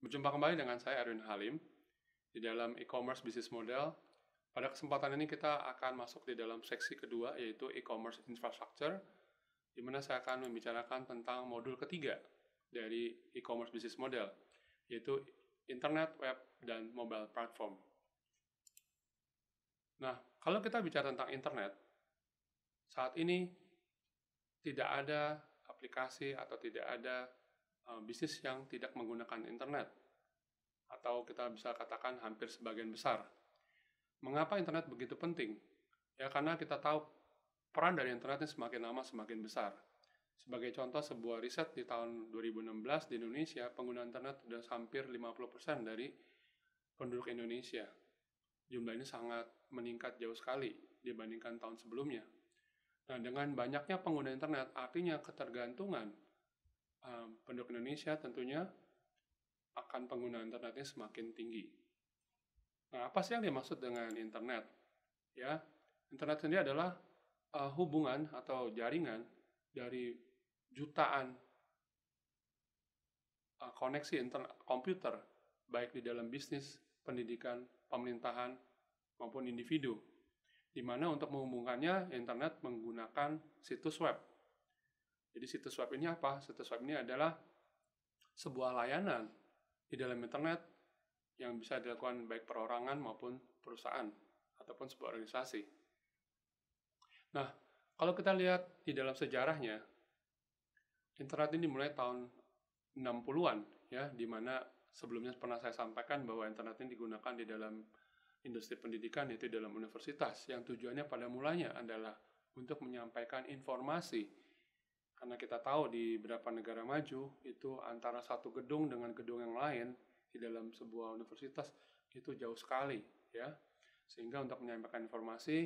Berjumpa kembali dengan saya Erwin Halim di dalam e-commerce business model. Pada kesempatan ini kita akan masuk di dalam seksi kedua, yaitu e-commerce infrastructure, di mana saya akan membicarakan tentang modul ketiga dari e-commerce business model, yaitu internet, web, dan mobile platform. Nah, kalau kita bicara tentang internet, saat ini tidak ada aplikasi atau tidak ada bisnis yang tidak menggunakan internet, atau kita bisa katakan hampir sebagian besar. Mengapa internet begitu penting? Ya, karena kita tahu peran dari internet ini semakin lama semakin besar. Sebagai contoh, sebuah riset di tahun 2016 di Indonesia, penggunaan internet sudah hampir 50% dari penduduk Indonesia. Jumlah ini sangat meningkat jauh sekali dibandingkan tahun sebelumnya. Nah, dengan banyaknya pengguna internet, artinya ketergantungan penduduk Indonesia tentunya akan penggunaan internetnya semakin tinggi. Nah, apa sih yang dimaksud dengan internet? Ya, internet sendiri adalah hubungan atau jaringan dari jutaan koneksi komputer, baik di dalam bisnis, pendidikan, pemerintahan, maupun individu, di mana untuk menghubungkannya internet menggunakan situs web. Jadi situs web ini apa? Situs web ini adalah sebuah layanan di dalam internet yang bisa dilakukan baik perorangan maupun perusahaan ataupun sebuah organisasi. Nah, kalau kita lihat di dalam sejarahnya, internet ini dimulai tahun 60-an, ya, di mana sebelumnya pernah saya sampaikan bahwa internet ini digunakan di dalam industri pendidikan, yaitu dalam universitas, yang tujuannya pada mulanya adalah untuk menyampaikan informasi. Karena kita tahu di beberapa negara maju, itu antara satu gedung dengan gedung yang lain di dalam sebuah universitas itu jauh sekali, ya. Sehingga untuk menyampaikan informasi,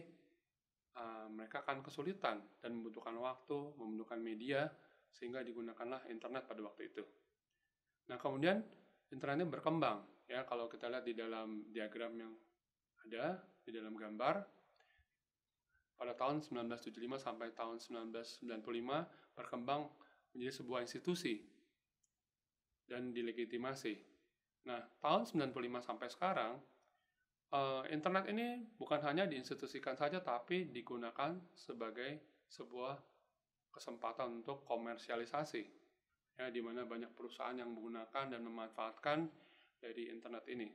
mereka akan kesulitan dan membutuhkan waktu, membutuhkan media, sehingga digunakanlah internet pada waktu itu. Nah, kemudian internetnya berkembang, ya. Kalau kita lihat di dalam diagram yang ada di dalam gambar, pada tahun 1975 sampai tahun 1995 berkembang menjadi sebuah institusi dan dilegitimasi. Nah, tahun 95 sampai sekarang, internet ini bukan hanya diinstitusikan saja, tapi digunakan sebagai sebuah kesempatan untuk komersialisasi, ya, di mana banyak perusahaan yang menggunakan dan memanfaatkan dari internet ini.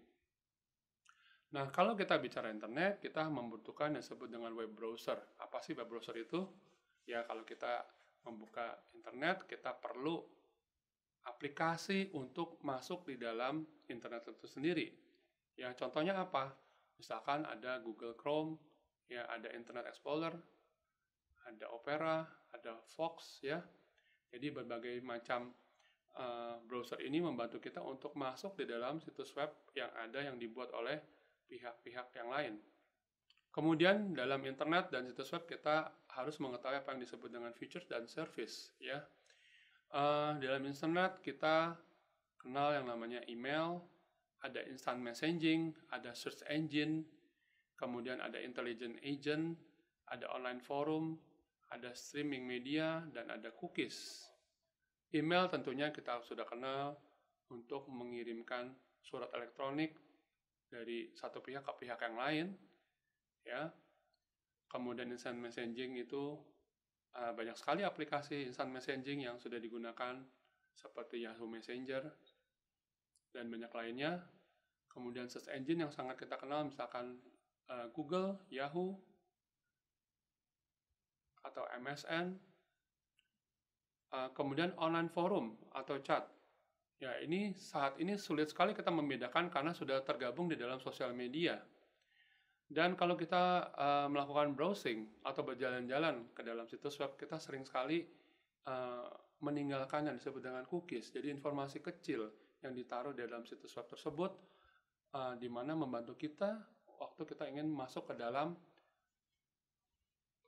Nah, kalau kita bicara internet, kita membutuhkan yang disebut dengan web browser. Apa sih web browser itu? Ya, kalau kita membuka internet, kita perlu aplikasi untuk masuk di dalam internet itu sendiri. Ya, contohnya apa? Misalkan ada Google Chrome, ya, ada Internet Explorer, ada Opera, ada Fox, ya. Jadi berbagai macam browser ini membantu kita untuk masuk di dalam situs web yang ada yang dibuat oleh pihak-pihak yang lain. Kemudian dalam internet dan situs web kita harus mengetahui apa yang disebut dengan features dan service, ya. Dalam internet kita kenal yang namanya email, ada instant messaging, ada search engine, kemudian ada intelligent agent, ada online forum, ada streaming media, dan ada cookies. Email tentunya kita sudah kenal untuk mengirimkan surat elektronik dari satu pihak ke pihak yang lain, ya. Kemudian instant messaging itu banyak sekali aplikasi instant messaging yang sudah digunakan seperti Yahoo Messenger dan banyak lainnya. Kemudian search engine yang sangat kita kenal misalkan Google, Yahoo, atau MSN. Kemudian online forum atau chat. Ya, ini saat ini sulit sekali kita membedakan karena sudah tergabung di dalam sosial media. Dan kalau kita melakukan browsing atau berjalan-jalan ke dalam situs web, kita sering sekali meninggalkan yang disebut dengan cookies. Jadi informasi kecil yang ditaruh di dalam situs web tersebut, di mana membantu kita waktu kita ingin masuk ke dalam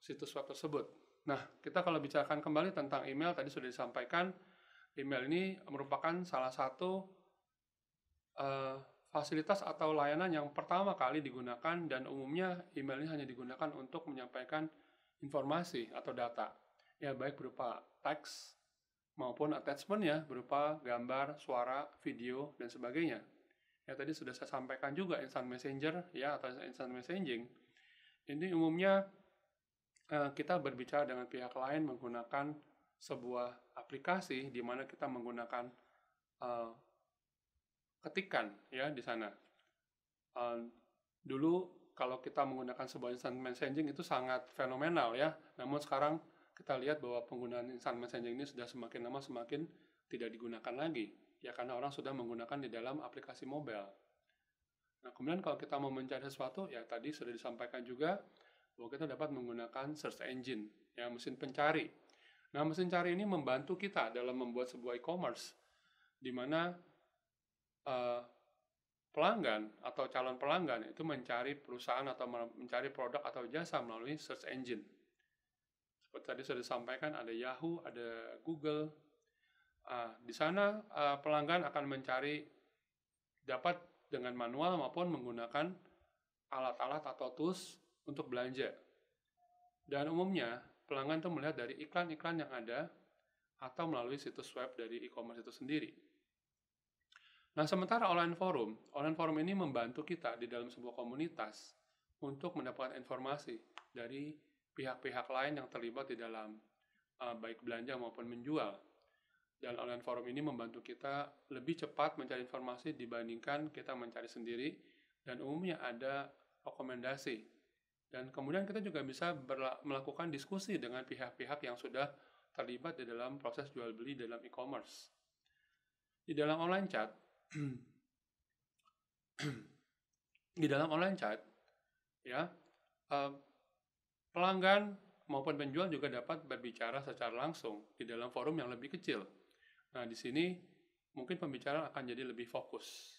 situs web tersebut. Nah, kita kalau bicarakan kembali tentang email, tadi sudah disampaikan, email ini merupakan salah satu fasilitas atau layanan yang pertama kali digunakan, dan umumnya email ini hanya digunakan untuk menyampaikan informasi atau data, ya, baik berupa teks, maupun attachment-nya berupa gambar, suara, video, dan sebagainya. Ya, tadi sudah saya sampaikan juga instant messenger ya atau instant messaging. Ini umumnya kita berbicara dengan pihak lain menggunakan sebuah aplikasi di mana kita menggunakan ketikan ya di sana. Dulu kalau kita menggunakan sebuah instant messaging itu sangat fenomenal ya. Namun sekarang kita lihat bahwa penggunaan instant messaging ini sudah semakin lama semakin tidak digunakan lagi. Ya karena orang sudah menggunakan di dalam aplikasi mobile. Nah kemudian kalau kita mau mencari sesuatu, ya tadi sudah disampaikan juga bahwa kita dapat menggunakan search engine, ya mesin pencari. Nah mesin cari ini membantu kita dalam membuat sebuah e-commerce, di mana pelanggan atau calon pelanggan itu mencari perusahaan atau mencari produk atau jasa melalui search engine. Seperti tadi sudah disampaikan, ada Yahoo, ada Google. Di sana pelanggan akan mencari dapat dengan manual maupun menggunakan alat-alat atau tools untuk belanja. Dan umumnya pelanggan itu melihat dari iklan-iklan yang ada atau melalui situs web dari e-commerce itu sendiri. Nah, sementara online forum ini membantu kita di dalam sebuah komunitas untuk mendapatkan informasi dari pihak-pihak lain yang terlibat di dalam baik belanja maupun menjual. Dan online forum ini membantu kita lebih cepat mencari informasi dibandingkan kita mencari sendiri, dan umumnya ada rekomendasi. Dan kemudian kita juga bisa melakukan diskusi dengan pihak-pihak yang sudah terlibat di dalam proses jual beli dalam e-commerce. Di dalam online chat, ya pelanggan maupun penjual juga dapat berbicara secara langsung di dalam forum yang lebih kecil. Nah, di sini mungkin pembicaraan akan jadi lebih fokus.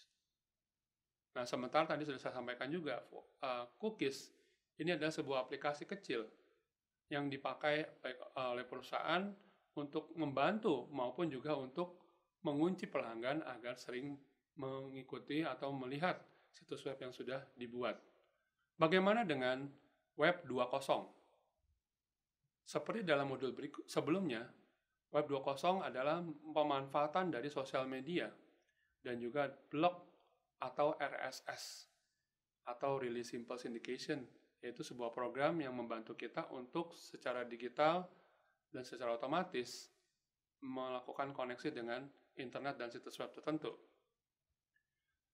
Nah, sementara tadi sudah saya sampaikan juga, cookies ini adalah sebuah aplikasi kecil yang dipakai oleh perusahaan untuk membantu maupun juga untuk mengunci pelanggan agar sering mengikuti atau melihat situs web yang sudah dibuat. Bagaimana dengan Web 2.0? Seperti dalam modul sebelumnya, Web 2.0 adalah pemanfaatan dari sosial media dan juga blog atau RSS atau Really Simple Syndication, yaitu sebuah program yang membantu kita untuk secara digital dan secara otomatis melakukan koneksi dengan internet dan situs web tertentu.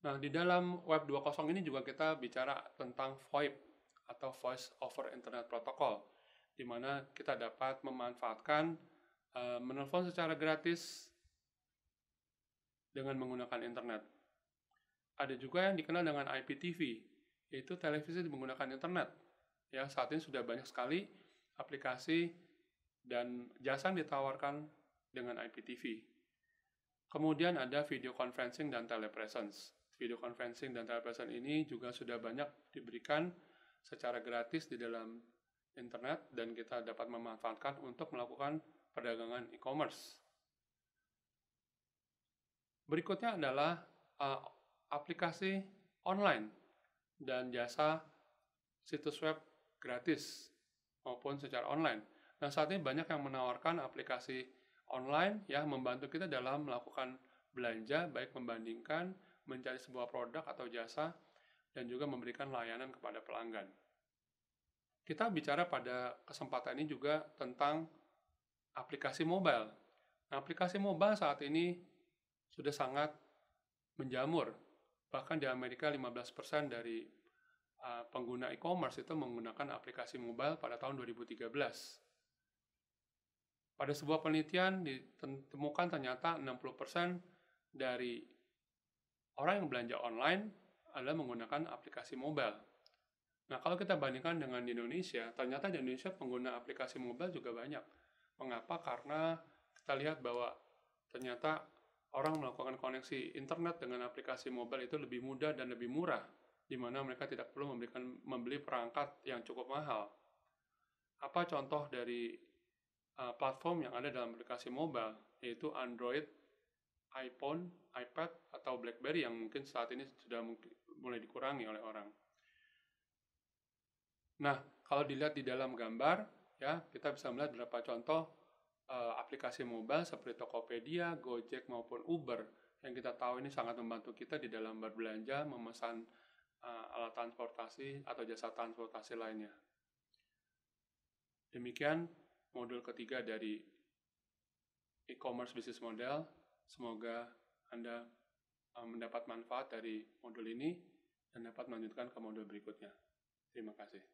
Nah, di dalam Web 2.0 ini juga kita bicara tentang VoIP atau Voice over Internet Protocol, di mana kita dapat memanfaatkan menelpon secara gratis dengan menggunakan internet. Ada juga yang dikenal dengan IPTV, yaitu televisi menggunakan internet. Ya, saat ini sudah banyak sekali aplikasi dan jasa yang ditawarkan dengan IPTV. Kemudian ada video conferencing dan telepresence. Video conferencing dan telepresence ini juga sudah banyak diberikan secara gratis di dalam internet dan kita dapat memanfaatkan untuk melakukan perdagangan e-commerce. Berikutnya adalah aplikasi online dan jasa situs web gratis maupun secara online. Dan saat ini banyak yang menawarkan aplikasi online yang membantu kita dalam melakukan belanja, baik membandingkan, mencari sebuah produk atau jasa, dan juga memberikan layanan kepada pelanggan. Kita bicara pada kesempatan ini juga tentang aplikasi mobile. Nah, aplikasi mobile saat ini sudah sangat menjamur. Bahkan di Amerika 15% dari pengguna e-commerce itu menggunakan aplikasi mobile pada tahun 2013. Pada sebuah penelitian ditemukan ternyata 60% dari orang yang belanja online adalah menggunakan aplikasi mobile. Nah, kalau kita bandingkan dengan di Indonesia, ternyata di Indonesia pengguna aplikasi mobile juga banyak. Mengapa? Karena kita lihat bahwa ternyata orang melakukan koneksi internet dengan aplikasi mobile itu lebih mudah dan lebih murah, di mana mereka tidak perlu membeli perangkat yang cukup mahal. Apa contoh dari platform yang ada dalam aplikasi mobile, yaitu Android, iPhone, iPad, atau BlackBerry yang mungkin saat ini sudah mulai dikurangi oleh orang. Nah, kalau dilihat di dalam gambar, ya kita bisa melihat beberapa contoh aplikasi mobile seperti Tokopedia, Gojek maupun Uber yang kita tahu ini sangat membantu kita di dalam berbelanja, memesan alat transportasi atau jasa transportasi lainnya. Demikian modul ketiga dari e-commerce business model. Semoga Anda mendapat manfaat dari modul ini dan dapat melanjutkan ke modul berikutnya. Terima kasih.